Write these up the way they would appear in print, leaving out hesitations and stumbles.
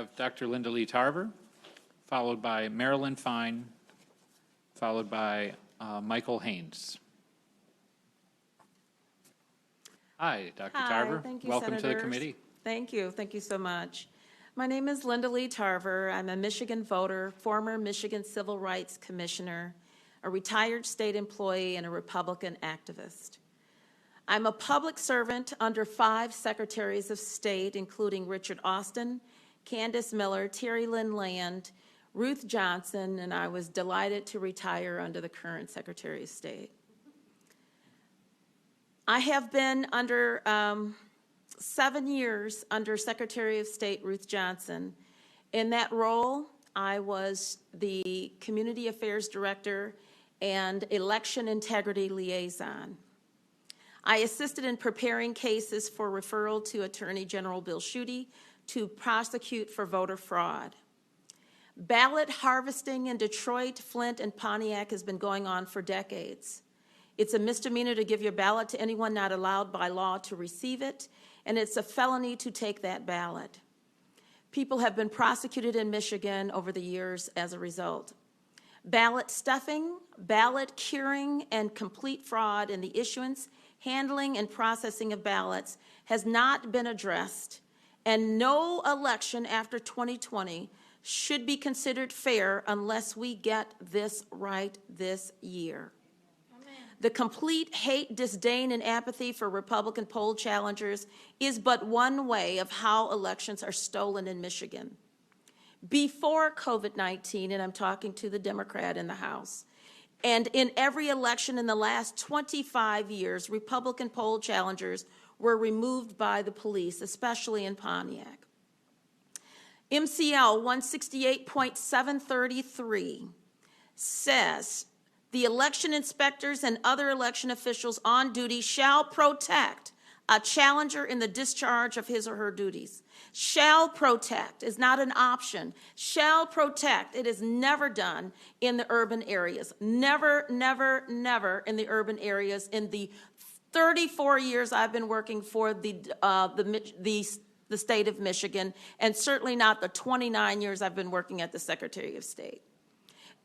have Dr. Linda Lee Tarver, followed by Marilyn Fine, followed by Michael Haynes. Hi, Dr. Tarver. Thank you, Welcome to the Senators. committee. Thank you. Thank you so much. My name is Linda Lee Tarver. I'm a Michigan voter, former Michigan Civil Rights Commissioner, a retired state employee, and a Republican activist. I'm a public servant under 5 Secretaries of State, including Richard Austin, Candace Miller, Terry Lynn Land, Ruth Johnson, and I was delighted to retire under the current Secretary of State. I have been under 7 years under Secretary of State Ruth Johnson. In that role, I was the Community Affairs Director and Election Integrity Liaison. I assisted in preparing cases for referral to Attorney General Bill Schuette to prosecute for voter fraud. Ballot harvesting in Detroit, Flint, and Pontiac has been going on for decades. It's a misdemeanor to give your ballot to anyone not allowed by law to receive it, and it's a felony to take that ballot. People have been prosecuted in Michigan over the years as a result. Ballot stuffing, ballot curing, and complete fraud in the issuance, handling, and processing of ballots has not been addressed, and no election after 2020 should be considered fair unless we get this right this year. The complete hate, disdain, and apathy for Republican poll challengers is but one way of how elections are stolen in Michigan. Before COVID-19, and I'm talking to the Democrat in the House, and in every election in the last 25 years, Republican poll challengers were removed by the police, especially in Pontiac. MCL 168.733 says, the election inspectors and other election officials on duty shall protect a challenger in the discharge of his or her duties. Shall protect is not an option. Shall protect. It is never done in the urban areas. Never, never, never in the urban areas. In the 34 years I've been working for the state of Michigan, and certainly not the 29 years I've been working at the Secretary of State.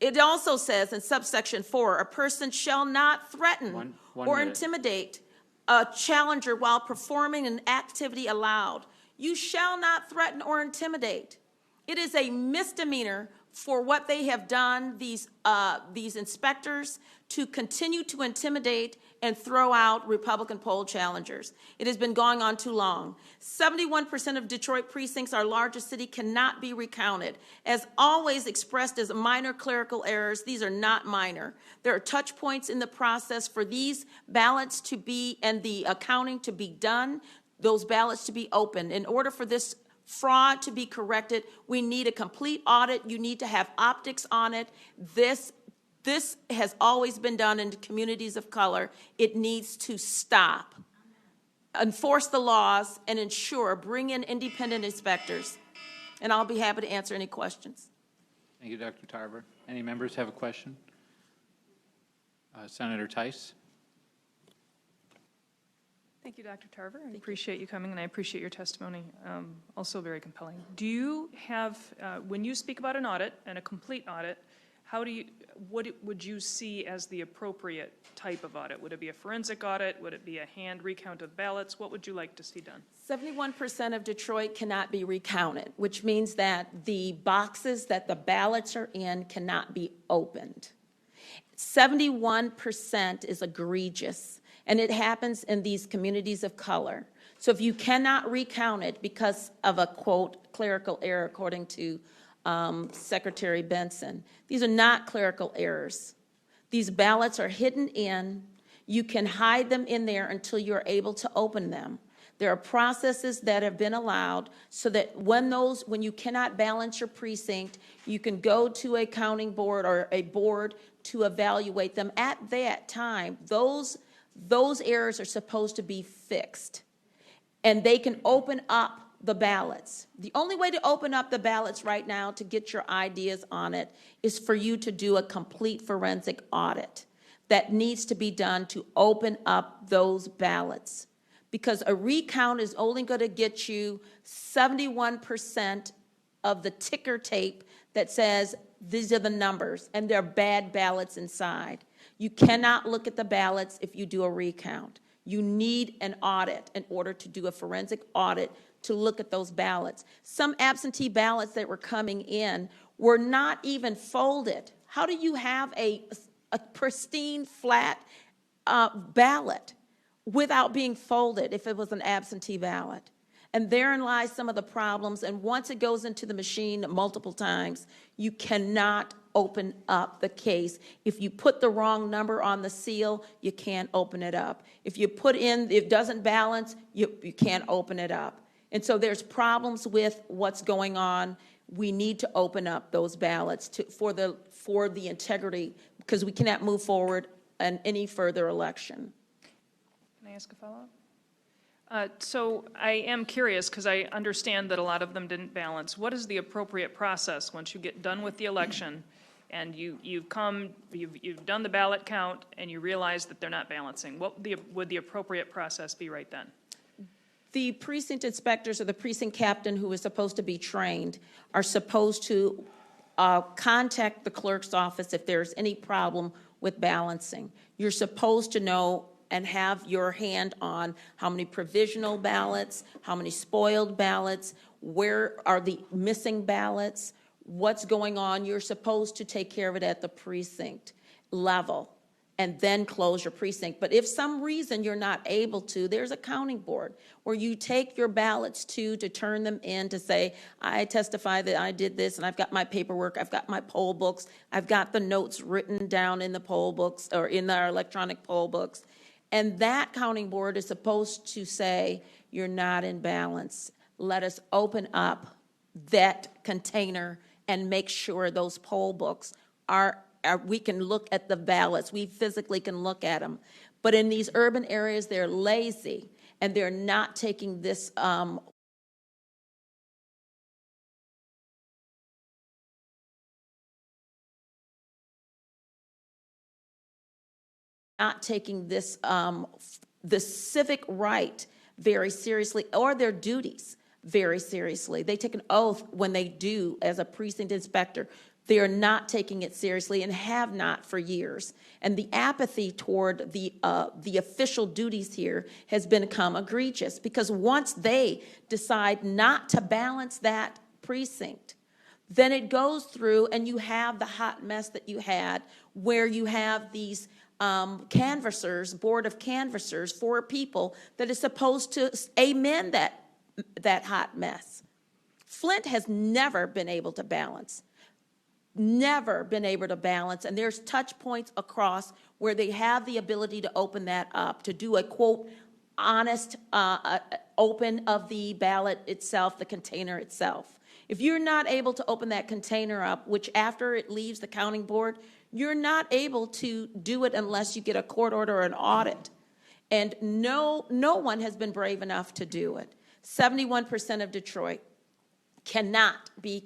It also says in subsection 4, a person shall not threaten or intimidate a challenger while performing an activity allowed. You shall not threaten or intimidate. It is a misdemeanor for what they have done, these inspectors, to continue to intimidate and throw out Republican poll challengers. It has been going on too long. 71% of Detroit precincts, our largest city, cannot be recounted. As always expressed as minor clerical errors, these are not minor. There are touch points in the process for these ballots to be, and the accounting to be done, those ballots to be opened. In order for this fraud to be corrected, we need a complete audit. You need to have optics on it. This has always been done in communities of color. It needs to stop. Enforce the laws and ensure, bring in independent inspectors. And I'll be happy to answer any questions. Thank you, Dr. Tarver. Any members have a question? Senator Tice. Thank you, Dr. Tarver. I appreciate you coming, and I appreciate your testimony. Also very compelling. Do you have, when you speak about an audit and a complete audit, what would you see as the appropriate type of audit? Would it be a forensic audit? Would it be a hand recount of ballots? What would you like to see done? 71% of Detroit cannot be recounted, which means that the boxes that the ballots are in cannot be opened. 71% is egregious, and it happens in these communities of color. So if you cannot recount it because of a, quote, clerical error, according to Secretary Benson, these are not clerical errors. These ballots are hidden in. You can hide them in there until you're able to open them. There are processes that have been allowed so that when you cannot balance your precinct, you can go to a counting board or a board to evaluate them. At that time, those errors are supposed to be fixed, and they can open up the ballots. The only way to open up the ballots right now to get your ideas on it is for you to do a complete forensic audit that needs to be done to open up those ballots. Because a recount is only going to get you 71% of the ticker tape that says, these are the numbers, and there are bad ballots inside. You cannot look at the ballots if you do a recount. You need an audit in order to do a forensic audit to look at those ballots. Some absentee ballots that were coming in were not even folded. How do you have a pristine, flat ballot without being folded if it was an absentee ballot? And therein lies some of the problems. And once it goes into the machine multiple times, you cannot open up the case. If you put the wrong number on the seal, you can't open it up. If you put in, it doesn't balance, you can't open it up. And so there's problems with what's going on. We need to open up those ballots for the integrity, because we cannot move forward in any further election. Can I ask a follow-up? So I am curious, because I understand that a lot of them didn't balance. What is the appropriate process once you get done with the election and you've done the ballot count and you realize that they're not balancing? What would the appropriate process be right then? The precinct inspectors or the precinct captain who is supposed to be trained are supposed to contact the clerk's office if there's any problem with balancing. You're supposed to know and have your hand on how many provisional ballots, how many spoiled ballots, where are the missing ballots, what's going on. You're supposed to take care of it at the precinct level and then close your precinct. But if some reason you're not able to, there's a counting board where you take your ballots to turn them in to say, I testify that I did this and I've got my paperwork, I've got my poll books, I've got the notes written down in the poll books or in our electronic poll books. And that counting board is supposed to say, you're not in balance. Let us open up that container and make sure those poll books we can look at the ballots. We physically can look at them. But in these urban areas, they're lazy, and they're not taking this the civic right very seriously, or their duties very seriously. They take an oath when they do as a precinct inspector. They are not taking it seriously and have not for years. And the apathy toward the official duties here has become egregious, because once they decide not to balance that precinct, then it goes through and you have the hot mess that you had, where you have these canvassers, board of canvassers, 4 people that is supposed to amend that hot mess. Flint has never been able to balance. Never been able to balance, and there's touch points across where they have the ability to open that up, to do a, quote, honest open of the ballot itself, the container itself. If you're not able to open that container up, which after it leaves the counting board, you're not able to do it unless you get a court order or an audit. And no one has been brave enough to do it. 71% of Detroit cannot be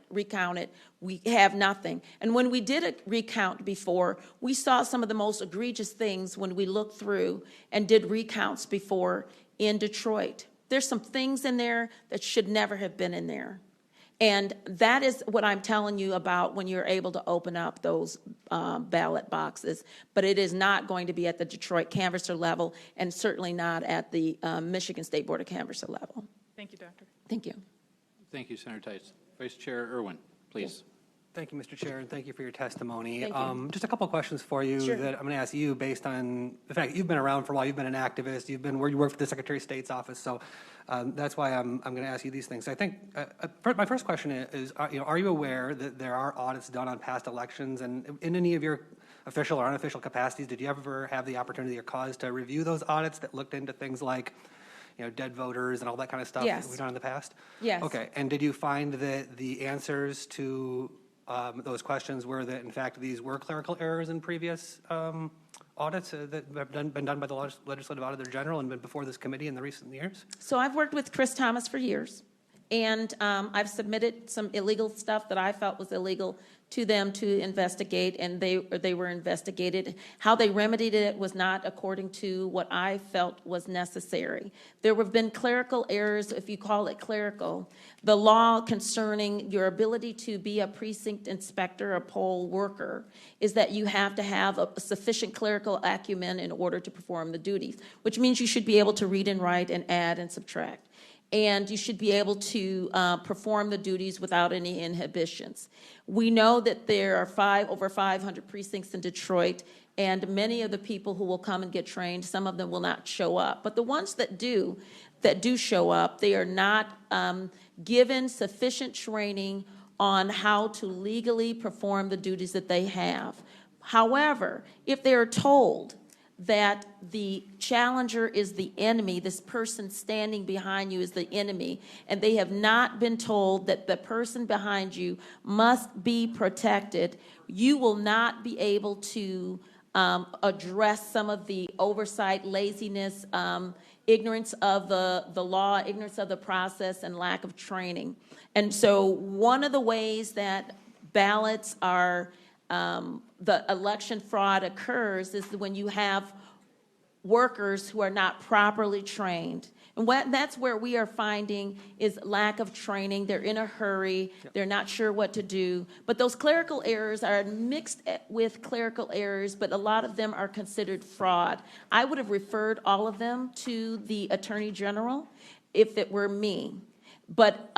recounted. We have nothing. And when we did a recount before, we saw some of the most egregious things when we looked through and did recounts before in Detroit. There's some things in there that should never have been in there. And that is what I'm telling you about when you're able to open up those ballot boxes. But it is not going to be at the Detroit canvasser level, and certainly not at the Michigan State Board of Canvasser level. Thank you, Doctor. Thank you. Thank you, Senator Tice. Vice Chair Irwin, please. Thank you, Mr. Chair, and thank you for your testimony. Thank you. Just a couple of questions for you that I'm going to ask you based on the fact that you've been around for a while. You've been an activist. You've been where you work for the Secretary of State's office. So that's why I'm going to ask you these things. I think my first question is, are you aware that there are audits done on past elections? And in any of your official or unofficial capacities, did you ever have the opportunity or cause to review those audits that looked into things like, dead voters and all that kind of stuff Yes. that we've done in the past? Yes. Okay. And did you find that the answers to those questions were that, in fact, these were clerical errors in previous audits that have been done by the Legislative Auditor General and been before this committee in the recent years? So I've worked with Chris Thomas for years, And I've submitted some illegal stuff that I felt was illegal to them to investigate, and they were investigated. How they remedied it was not according to what I felt was necessary. There have been clerical errors, if you call it clerical. The law concerning your ability to be a precinct inspector, a poll worker, is that you have to have a sufficient clerical acumen in order to perform the duties, which means you should be able to read and write and add and subtract. And you should be able to perform the duties without any inhibitions. We know that there are over 500 precincts in Detroit, and many of the people who will come and get trained, some of them will not show up. But the ones that do show up, they are not given sufficient training on how to legally perform the duties that they have. However, if they are told that the challenger is the enemy, this person standing behind you is the enemy, and they have not been told that the person behind you must be protected, you will not be able to address some of the oversight, laziness, ignorance of the law, ignorance of the process, and lack of training. And so one of the ways that ballots are, the election fraud occurs is when you have workers who are not properly trained. And that's where we are finding is lack of training. They're in a hurry. They're not sure what to do. But those clerical errors are mixed with clerical errors, but a lot of them are considered fraud. I would have referred all of them to the Attorney General if it were me. But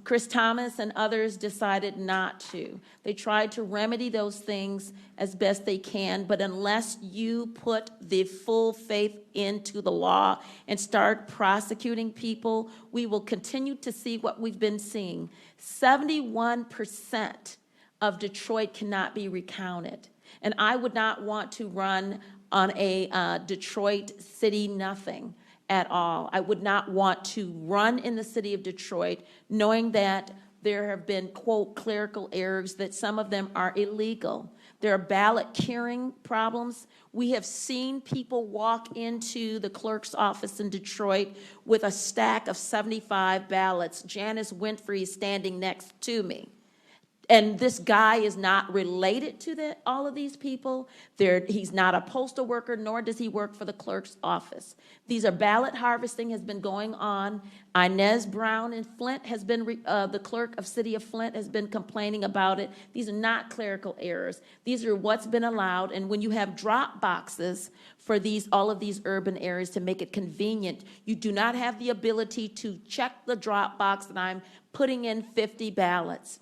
Chris Thomas and others decided not to. They tried to remedy those things as best they can, but unless you put the full faith into the law and start prosecuting people, we will continue to see what we've been seeing. 71% of Detroit cannot be recounted. And I would not want to run on a Detroit city nothing at all. I would not want to run in the city of Detroit knowing that there have been, quote, clerical errors, that some of them are illegal. There are ballot curing problems. We have seen people walk into the clerk's office in Detroit with a stack of 75 ballots. Janice Winfrey is standing next to me. And this guy is not related to all of these people. He's not a postal worker, nor does he work for the clerk's office. These are ballot harvesting has been going on. Inez Brown in Flint has been, the clerk of City of Flint has been complaining about it. These are not clerical errors. These are what's been allowed. And when you have drop boxes for all of these urban areas to make it convenient, you do not have the ability to check the drop box that I'm putting in 50 ballots.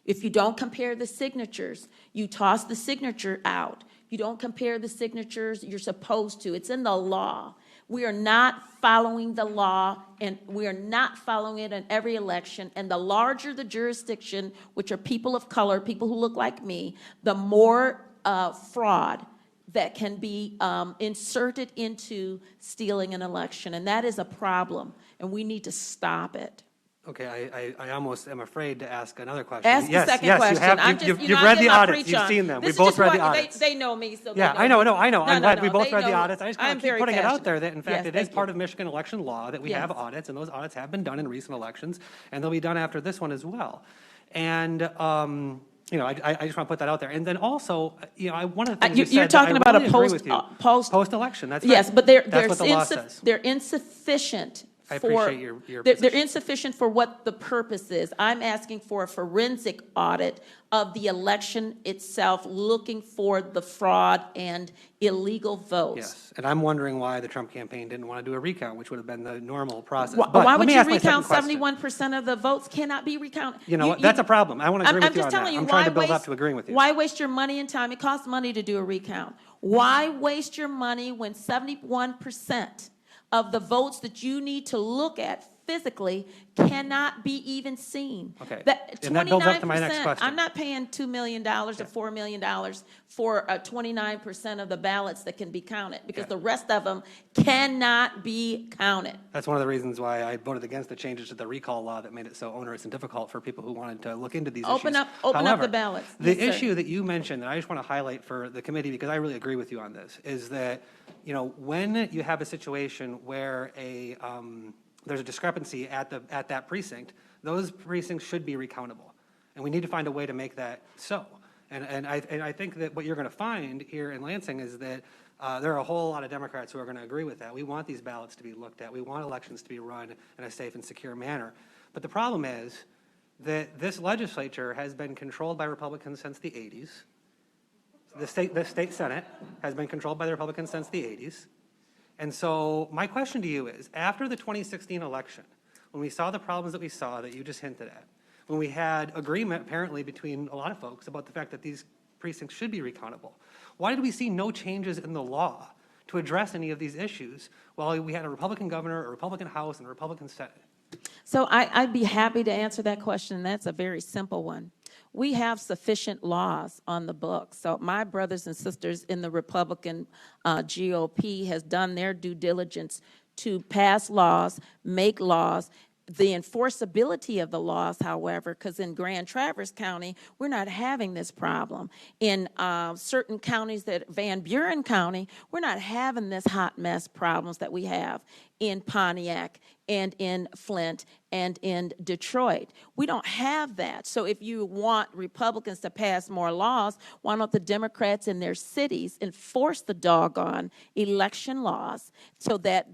If you don't compare the signatures, you toss the signature out. You don't compare the signatures, you're supposed to. It's in the law. We are not following the law, and we are not following it in every election. And the larger the jurisdiction, which are people of color, people who look like me, the more fraud that can be inserted into stealing an election. And that is a problem, and we need to stop it. Okay, I almost am afraid to ask another question. Ask the second question. You've read the audits. You've seen them. We both read the audits. They know me, so yeah, I know. I'm glad we both read the audits. I just kind of keep putting it out there that, in fact, it is part of Michigan election law that we have audits, and those audits have been done in recent elections, and they'll be done after this one as well. And I just want to put that out there. And then also, one of the things you're talking about a post-election. That's right. Yes, but that's what the law says. They're insufficient. I appreciate your they're insufficient for what the purpose is. I'm asking for a forensic audit of the election itself, looking for the fraud and illegal votes. Yes, and I'm wondering why the Trump campaign didn't want to do a recount, which would have been the normal process. Why would you recount 71% of the votes cannot be recounted? You know what? That's a problem. I want to agree with you on that. I'm trying to build up to agreeing with you. Why waste your money and time? It costs money to do a recount. Why waste your money when 71% of the votes that you need to look at physically cannot be even seen? Okay, and that builds up to my next question. I'm not paying $2 million or $4 million for 29% of the ballots that can be counted, because the rest of them cannot be counted. That's one of the reasons why I voted against the changes to the recall law that made it so onerous and difficult for people who wanted to look into these issues. Open up the ballots. The issue that you mentioned that I just want to highlight for the committee, because I really agree with you on this, is that when you have a situation where there's a discrepancy at that precinct, those precincts should be recountable. And we need to find a way to make that so. And I think that what you're going to find here in Lansing is that there are a whole lot of Democrats who are going to agree with that. We want these ballots to be looked at. We want elections to be run in a safe and secure manner. But the problem is that this legislature has been controlled by Republicans since the 80s. The state Senate has been controlled by the Republicans since the 80s. And so my question to you is, after the 2016 election, when we saw the problems that we saw that you just hinted at, when we had agreement apparently between a lot of folks about the fact that these precincts should be recountable, why did we see no changes in the law to address any of these issues while we had a Republican governor, a Republican House, and a Republican Senate? So I'd be happy to answer that question. That's a very simple one. We have sufficient laws on the books. So my brothers and sisters in the Republican GOP has done their due diligence to pass laws, make laws. The enforceability of the laws, however, because in Grand Traverse County, we're not having this problem. In certain counties, that Van Buren County, we're not having this hot mess problems that we have in Pontiac and in Flint and in Detroit. We don't have that. So if you want Republicans to pass more laws, why don't the Democrats in their cities enforce the doggone election laws so that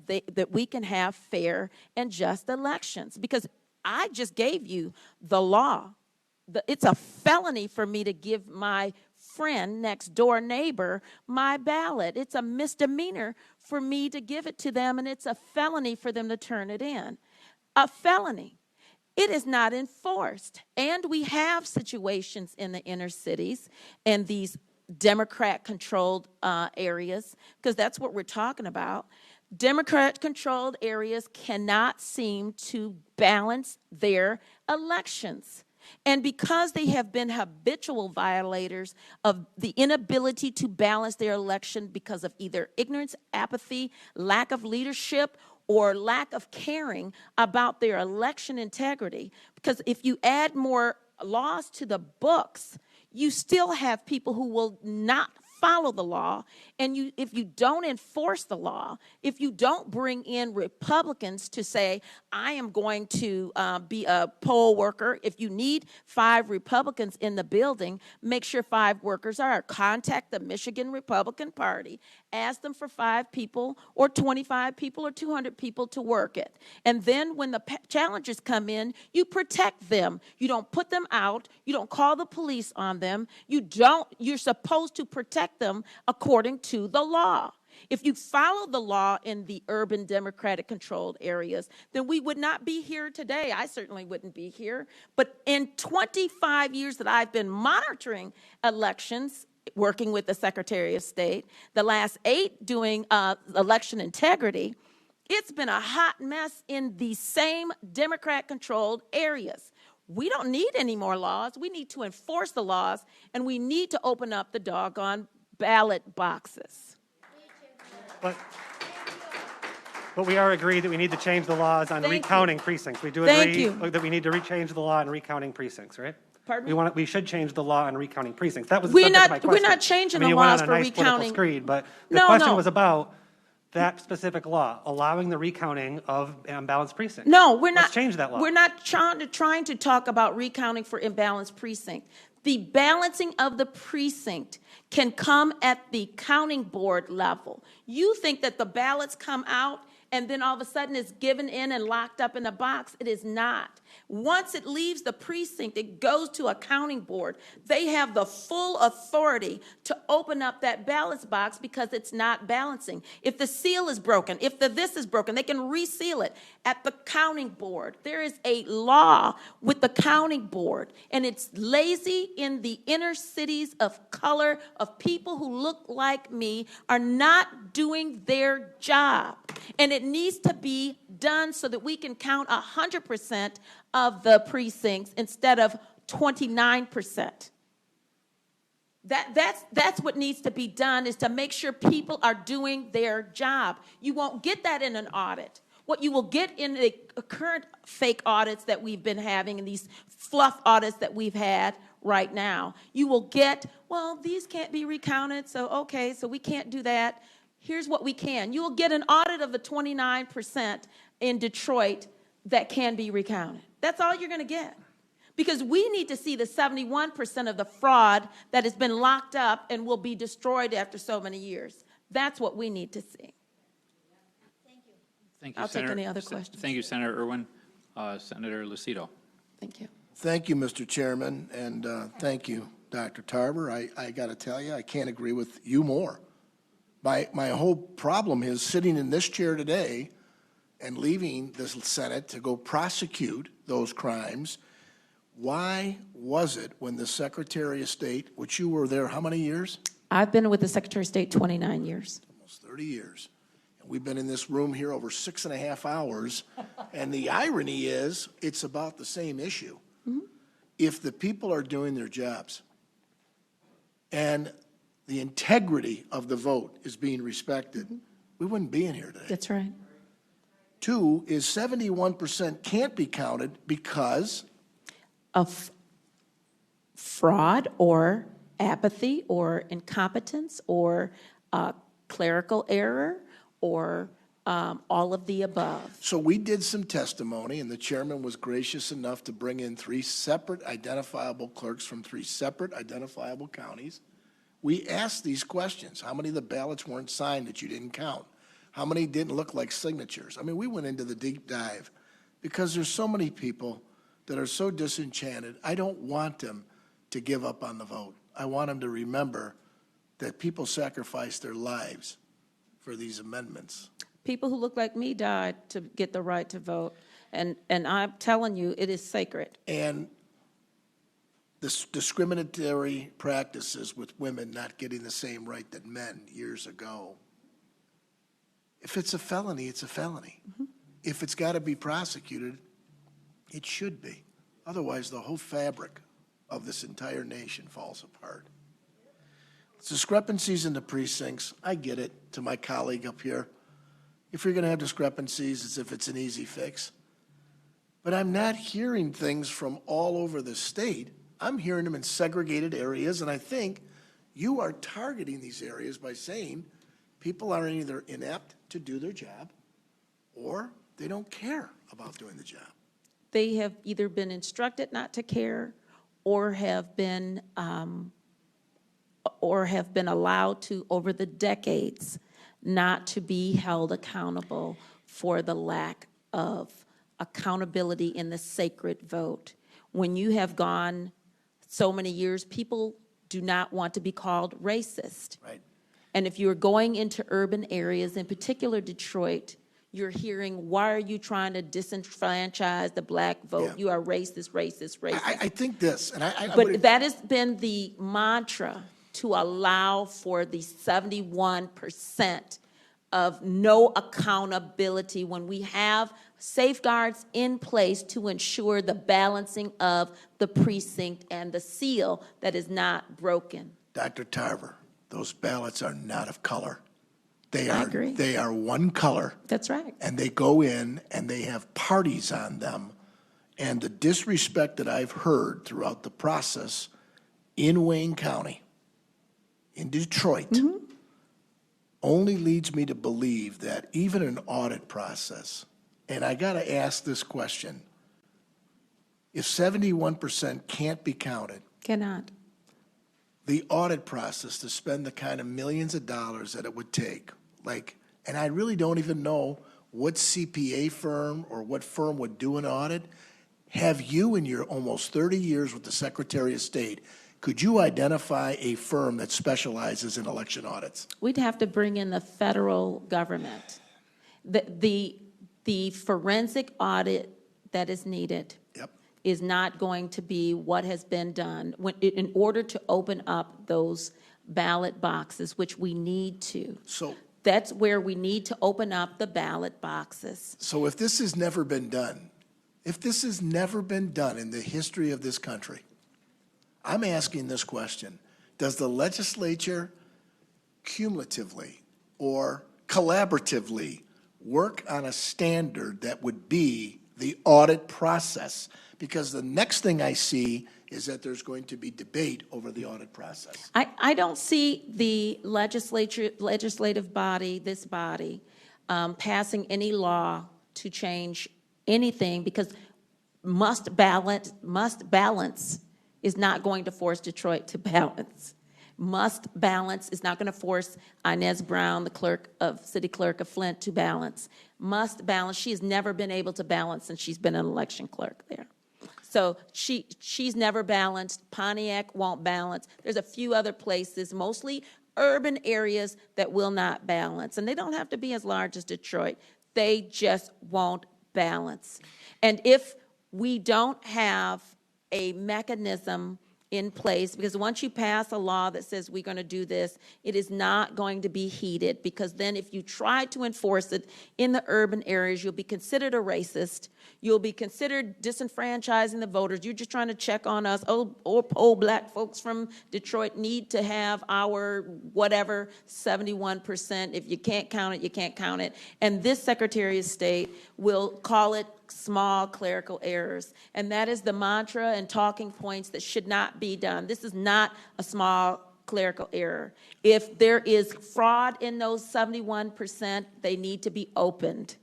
we can have fair and just elections? Because I just gave you the law. It's a felony for me to give my friend, next door neighbor, my ballot. It's a misdemeanor for me to give it to them, and it's a felony for them to turn it in. A felony. It is not enforced. And we have situations in the inner cities and these Democrat-controlled areas, because that's what we're talking about. Democrat-controlled areas cannot seem to balance their elections. And because they have been habitual violators of the inability to balance their election because of either ignorance, apathy, lack of leadership, or lack of caring about their election integrity, because if you add more laws to the books, you still have people who will not follow the law, and if you don't enforce the law, if you don't bring in Republicans to say, I am going to be a poll worker, if you need 5 Republicans in the building, make sure 5 workers are. Contact the Michigan Republican Party. Ask them for 5 people or 25 people or 200 people to work it. And then when the challengers come in, you protect them. You don't put them out. You don't call the police on them. You're supposed to protect them according to the law. If you follow the law in the urban Democratic controlled areas, then we would not be here today. I certainly wouldn't be here. But in 25 years that I've been monitoring elections, working with the Secretary of State, the last 8 doing election integrity, it's been a hot mess in the same Democrat-controlled areas. We don't need any more laws. We need to enforce the laws, and we need to open up the doggone ballot boxes. But we are agreed that we need to change the laws on recounting precincts. We do Thank agree you. that we need to change the law on recounting precincts, right? Pardon me? We should change the law on recounting precincts. That was the subject of my question. We're not changing the you went laws on a for nice political recounting. screed, but the No, question no. was about that specific law, allowing the recounting of imbalanced precincts. No, we're not. Let's change that law. We're not trying to talk about recounting for imbalanced precinct. The balancing of the precinct can come at the counting board level. You think that the ballots come out and then all of a sudden it's given in and locked up in a box. It is not. Once it leaves the precinct, it goes to a counting board. They have the full authority to open up that ballot box because it's not balancing. If the seal is broken, if this is broken, they can reseal it at the counting board. There is a law with the counting board, and it's lazy in the inner cities of color, of people who look like me, are not doing their job. And it needs to be done so that we can count 100% of the precincts instead of 29%. That's what needs to be done, is to make sure people are doing their job. You won't get that in an audit. What you will get in the current fake audits that we've been having and these fluff audits that we've had right now, you will get, well, these can't be recounted, so okay, so we can't do that. Here's what we can. You will get an audit of the 29%, in Detroit that can be recounted. That's all you're going to get. Because we need to see the 71% of the fraud that has been locked up and will be destroyed after so many years. That's what we need to see. Thank you, I'll take Senator. any other questions. Thank you, Senator Irwin. Senator Lucido. Thank you. Thank you, Mr. Chairman, and thank you, Dr. Tarver. I got to tell you, I can't agree with you more. My whole problem is sitting in this chair today and leaving the Senate to go prosecute those crimes. Why was it when the Secretary of State, which you were there how many years? I've been with the Secretary of State 29 years. Almost 30 years. And we've been in this room here over 6.5 hours, and the irony is it's about the same issue. Mm-hmm. If the people are doing their jobs and the integrity of the vote is being respected, we wouldn't be in here today. That's right. 2 is 71% can't be counted because of fraud or apathy or incompetence or clerical error or all of the above. So we did some testimony, and the chairman was gracious enough to bring in 3 separate identifiable clerks from 3 separate identifiable counties. We asked these questions. How many of the ballots weren't signed that you didn't count? How many didn't look like signatures? I mean, we went into the deep dive because there's so many people that are so disenchanted. I don't want them to give up on the vote. I want them to remember that people sacrificed their lives for these amendments. People who look like me died to get the right to vote, and I'm telling you, it is sacred. And this discriminatory practices with women not getting the same right that men years ago. If it's a felony, it's a felony. Mm-hmm. If it's got to be prosecuted, it should be. Otherwise, the whole fabric of this entire nation falls apart. Discrepancies in the precincts, I get it, to my colleague up here. If you're going to have discrepancies, as if it's an easy fix. But I'm not hearing things from all over the state. I'm hearing them in segregated areas, and I think you are targeting these areas by saying people are either inept to do their job or they don't care about doing the job. They have either been instructed not to care or have been allowed to, over the decades, not to be held accountable for the lack of accountability in the sacred vote. When you have gone so many years, people do not want to be called racist. Right. And if you're going into urban areas, in particular Detroit, you're hearing, why are you trying to disenfranchise the black vote? Yeah. You are racist, racist, racist. I think this, and But that has been the mantra to allow for the 71% of no accountability when we have safeguards in place to ensure the balancing of the precinct and the seal that is not broken. Dr. Tarver, those ballots are not of color. I agree. They are one color. That's right. And they go in and they have parties on them. And the disrespect that I've heard throughout the process in Wayne County, in Detroit, only leads me to believe that even an audit process, and I got to ask this question, if 71% can't be counted, Cannot. the audit process to spend the kind of millions of dollars that it would take, and I really don't even know what CPA firm or what firm would do an audit. Have you, in your almost 30 years with the Secretary of State, could you identify a firm that specializes in election audits? We'd have to bring in the federal government. The forensic audit that is needed is not going to be what has been done in order to open up those ballot boxes, which we need to. So that's where we need to open up the ballot boxes. So if this has never been done, in the history of this country, I'm asking this question: does the legislature cumulatively or collaboratively work on a standard that would be the audit process? Because the next thing I see is that there's going to be debate over the audit process. I don't see the legislative body, this body, passing any law to change anything, because must balance is not going to force Detroit to balance. Must balance is not going to force Inez Brown, the city clerk of Flint, to balance. Must balance, she has never been able to balance since she's been an election clerk there. So she's never balanced. Pontiac won't balance. There's a few other places, mostly urban areas, that will not balance. And they don't have to be as large as Detroit. They just won't balance. And if we don't have a mechanism in place, because once you pass a law that says we're going to do this, it is not going to be heeded, because then if you try to enforce it in the urban areas, you'll be considered a racist. You'll be considered disenfranchising the voters. You're just trying to check on us. Oh, black folks from Detroit need to have our whatever 71%. If you can't count it, you can't count it. And this Secretary of State will call it small clerical errors. And that is the mantra and talking points that should not be done. This is not a small clerical error. If there is fraud in those 71%, they need to be opened.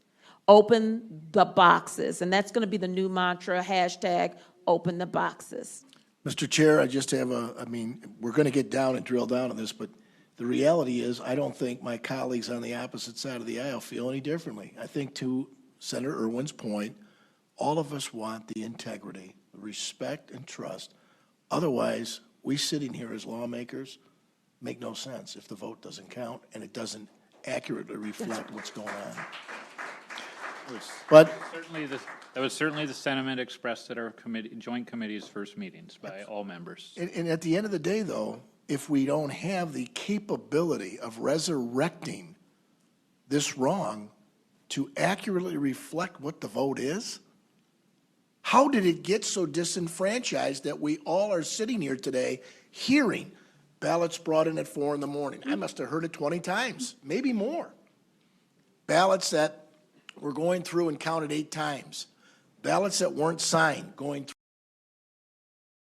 Open the boxes. And that's going to be the new mantra, hashtag open the boxes. Mr. Chair, I just have we're going to get down and drill down on this, but the reality is I don't think my colleagues on the opposite side of the aisle feel any differently. I think, to Senator Irwin's point, all of us want the integrity, the respect, and trust. Otherwise, we sitting here as lawmakers make no sense if the vote doesn't count and it doesn't accurately reflect what's going on. But That was certainly the sentiment expressed at our joint committee's first meetings by all members. And at the end of the day, though, if we don't have the capability of resurrecting this wrong to accurately reflect what the vote is, how did it get so disenfranchised that we all are sitting here today hearing ballots brought in at 4 a.m? I must have heard it 20 times, maybe more. Ballots that were going through and counted 8 times. Ballots that weren't signed going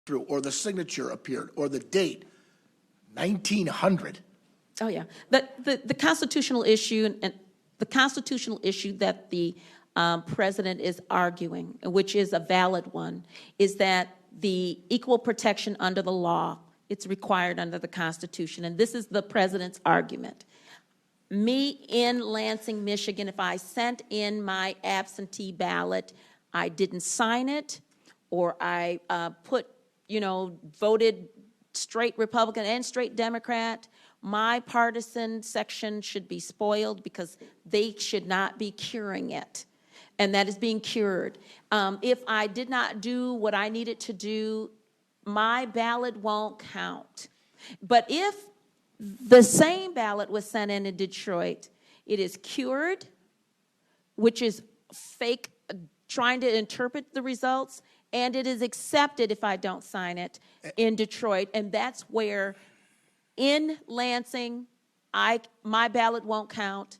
through, or the signature appeared, or the date, 1900. Oh, yeah. The constitutional issue, and the constitutional issue that the president is arguing, which is a valid one, is that the equal protection under the law, it's required under the Constitution. And this is the president's argument. Me in Lansing, Michigan, if I sent in my absentee ballot, I didn't sign it, or I voted straight Republican and straight Democrat, my partisan section should be spoiled because they should not be curing it. And that is being cured. If I did not do what I needed to do, my ballot won't count. But if the same ballot was sent in Detroit, it is cured, which is fake, trying to interpret the results, and it is accepted if I don't sign it in Detroit. And that's where, in Lansing, my ballot won't count.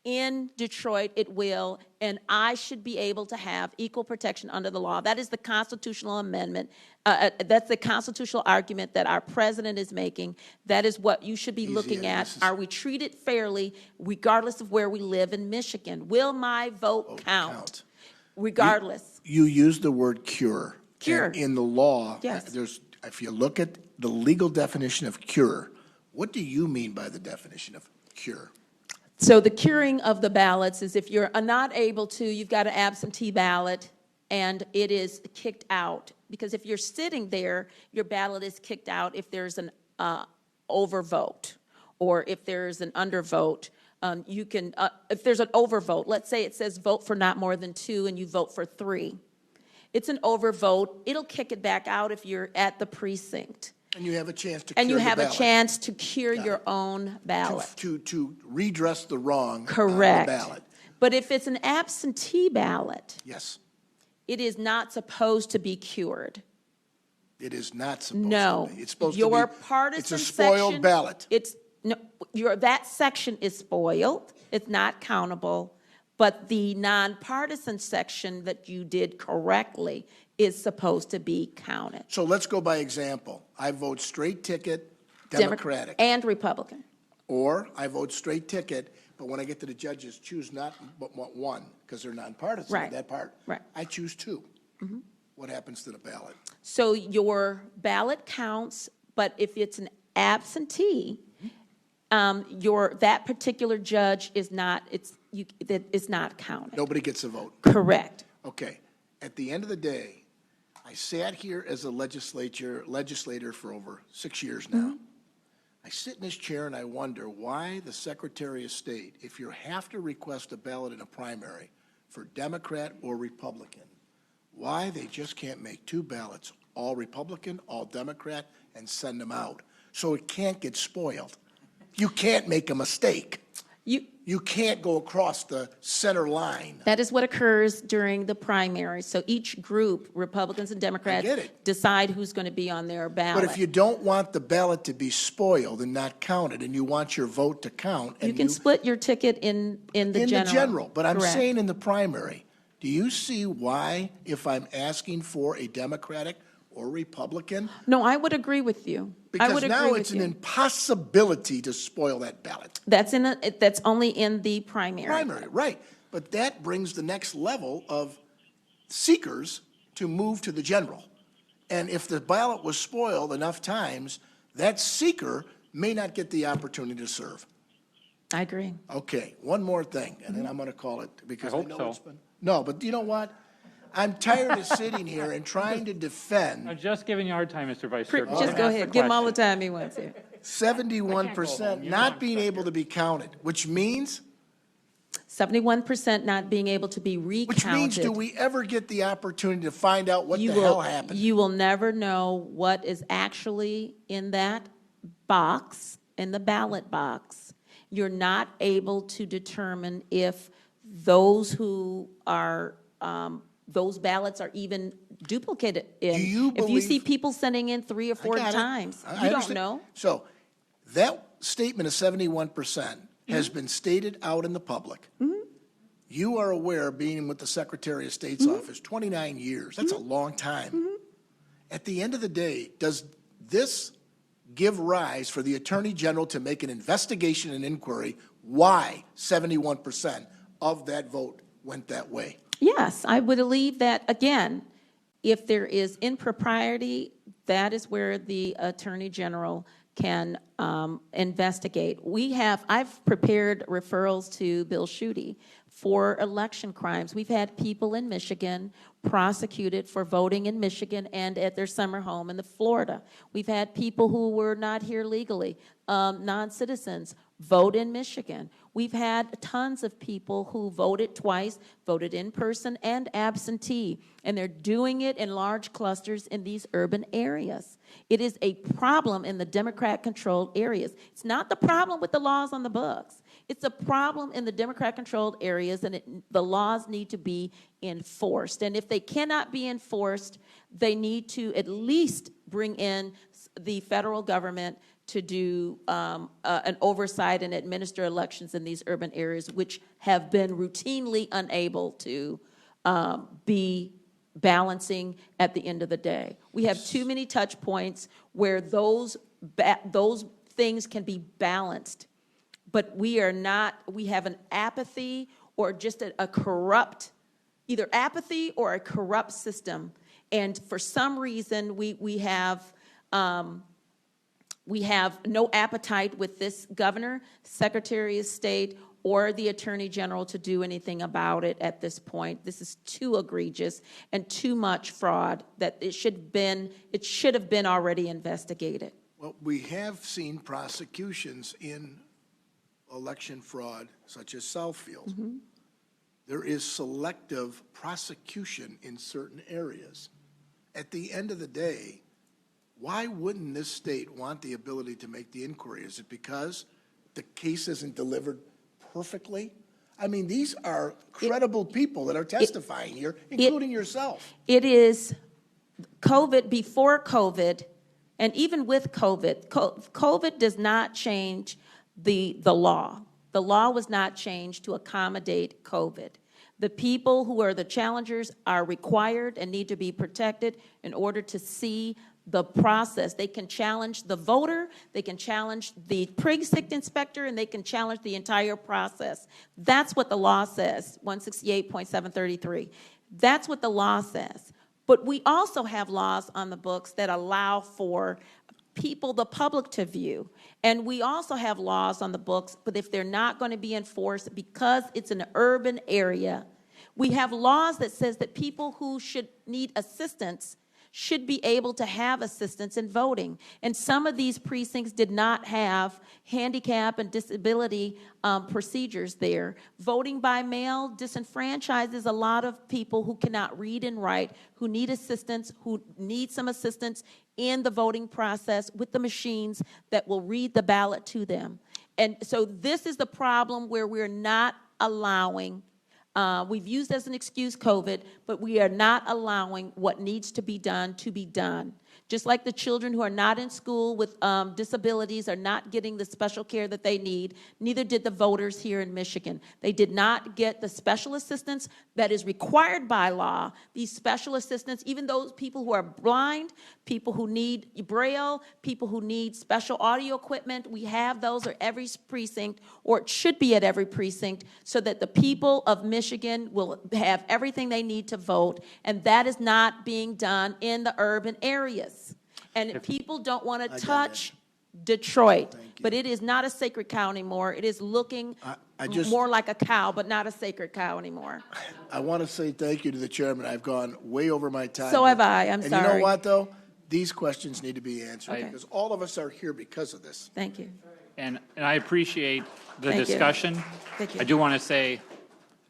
In Detroit, it will, and I should be able to have equal protection under the law. That is the constitutional amendment. That's the constitutional argument that our president is making. That is what you should be looking at. Are we treated fairly, regardless of where we live in Michigan? Will my vote count? Regardless. You used the word cure. Cure. And in the law, yes. If you look at the legal definition of cure, what do you mean by the definition of cure? So the curing of the ballots is if you're not able to, you've got an absentee ballot, and it is kicked out. Because if you're sitting there, your ballot is kicked out if there's an overvote, or if there's an undervote. You can, if there's an overvote, let's say it says vote for not more than 2 and you vote for 3. It's an overvote. It'll kick it back out if you're at the precinct. And you have a chance to and cure you have the a ballot. chance to cure your own ballot. To redress the wrong Correct. on the ballot. But if it's an absentee ballot, Yes. it is not supposed to be cured. It is not supposed No. to be. It's supposed Your to be. partisan It's a spoiled section, ballot. That section is spoiled. It's not countable. But the nonpartisan section that you did correctly is supposed to be counted. So let's go by example. I vote straight ticket, Democratic. And Republican. Or I vote straight ticket, but when I get to the judges, choose not but one, because they're nonpartisan, Right. that part. Right. I choose two. What happens to the ballot? So your ballot counts, but if it's an absentee, that particular judge is not, it's not counted. Nobody gets a vote. Correct. Okay. At the end of the day, I sat here as a legislator for over 6 years now. I sit in this chair and I wonder why the Secretary of State, if you have to request a ballot in a primary for Democrat or Republican, why they just can't make two ballots, all Republican, all Democrat, and send them out, so it can't get spoiled. You can't make a mistake. You can't go across the center line. That is what occurs during the primary. So each group, Republicans and Democrats, get it. decide who's going to be on their ballot. But if you don't want the ballot to be spoiled and not counted, and you want your vote to count, and You can split your ticket in the general. But I'm Correct. saying in the primary, do you see why, if I'm asking for a Democratic or Republican? No, I would agree with you. I would Because agree now with it's an you. impossibility to spoil that ballot. That's only in the primary. Primary, right. But that brings the next level of seekers to move to the general. And if the ballot was spoiled enough times, that seeker may not get the opportunity to serve. I agree. Okay, one more thing, and then I'm going to call it, because I I hope know so. it's been. No, but you know what? I'm tired of sitting here and trying to defend I'm just giving you a hard time, Mr. Vice Chair. Just go ahead. Give him all the time he wants here. 71% not being able to be counted, which means 71% not being able to be do recounted. we ever get the opportunity to find out what the hell happened? You will never know what is actually in that box, in the ballot box. You're not able to determine if those who are, those ballots are even duplicated in. Do you If you see believe- people sending in 3 or 4 I got it. times, I you don't understand. know. So that statement of 71% has been stated out in the public. You are aware, being with the Secretary of State's office, 29 years, that's a long time. At the end of the day, does this give rise for the Attorney General to make an investigation and inquiry why 71% of that vote went that way? Yes, I would believe that, again, if there is impropriety, that is where the Attorney General can investigate. I've prepared referrals to Bill Schuette for election crimes. We've had people in Michigan prosecuted for voting in Michigan and at their summer home in Florida. We've had people who were not here legally, non-citizens, vote in Michigan. We've had tons of people who voted twice, voted in person and absentee, and they're doing it in large clusters in these urban areas. It is a problem in the Democrat-controlled areas. It's not the problem with the laws on the books. It's a problem in the Democrat-controlled areas, and the laws need to be enforced. And if they cannot be enforced, they need to at least bring in the federal government to do an oversight and administer elections in these urban areas, which have been routinely unable to be balancing at the end of the day. We have too many touch points where those things can be balanced, but we have an apathy or just a corrupt, either apathy or a corrupt system. And for some reason, we have no appetite with this governor, Secretary of State, or the Attorney General to do anything about it at this point. This is too egregious and too much fraud that it should have been already investigated. Well, we have seen prosecutions in election fraud, such as Southfield. There is selective prosecution in certain areas. At the end of the day, why wouldn't this state want the ability to make the inquiry? Is it because the case isn't delivered perfectly? I mean, these are credible people that are testifying here, including yourself. It is COVID, before COVID, and even with COVID, COVID does not change the law. The law was not changed to accommodate COVID. The people who are the challengers are required and need to be protected in order to see the process. They can challenge the voter, they can challenge the precinct inspector, and they can challenge the entire process. That's what the law says, 168.733. That's what the law says. But we also have laws on the books that allow for people, the public, to view. And we also have laws on the books, but if they're not going to be enforced because it's an urban area, we have laws that says that people who should need assistance should be able to have assistance in voting. And some of these precincts did not have handicap and disability procedures there. Voting by mail disenfranchises a lot of people who cannot read and write, who need assistance, who need some assistance in the voting process with the machines that will read the ballot to them. And so this is the problem where we're not allowing we've used as an excuse COVID, but we are not allowing what needs to be done to be done. Just like the children who are not in school with disabilities are not getting the special care that they need, neither did the voters here in Michigan. They did not get the special assistance that is required by law. These special assistance, even those people who are blind, people who need Braille, people who need special audio equipment, we have those at every precinct, or it should be at every precinct, so that the people of Michigan will have everything they need to vote, and that is not being done in the urban areas. And people don't want to touch Detroit, but it is not a sacred cow anymore. It is looking more like a cow, but not a sacred cow anymore. I want to say thank you to the chairman. I've gone way over my time. So have I. I'm sorry. And you know what, though? These questions need to be answered Okay. because all of us are here because of this. Thank you. And I appreciate the Thank you. discussion. Thank you. I do want to say,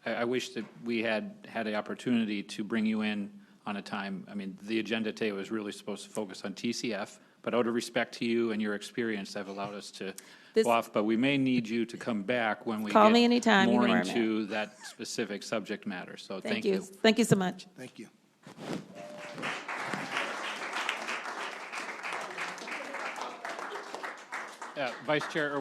I wish that we had the opportunity to bring you in on a time. I mean, the agenda today was really supposed to focus on TCF, but out of respect to you and your experience, have allowed us to go off. But we may need you to come back when we Call get me anytime. You know more where I'm into that specific subject matter. So thank you. Thank you so much. Thank you. Vice Chair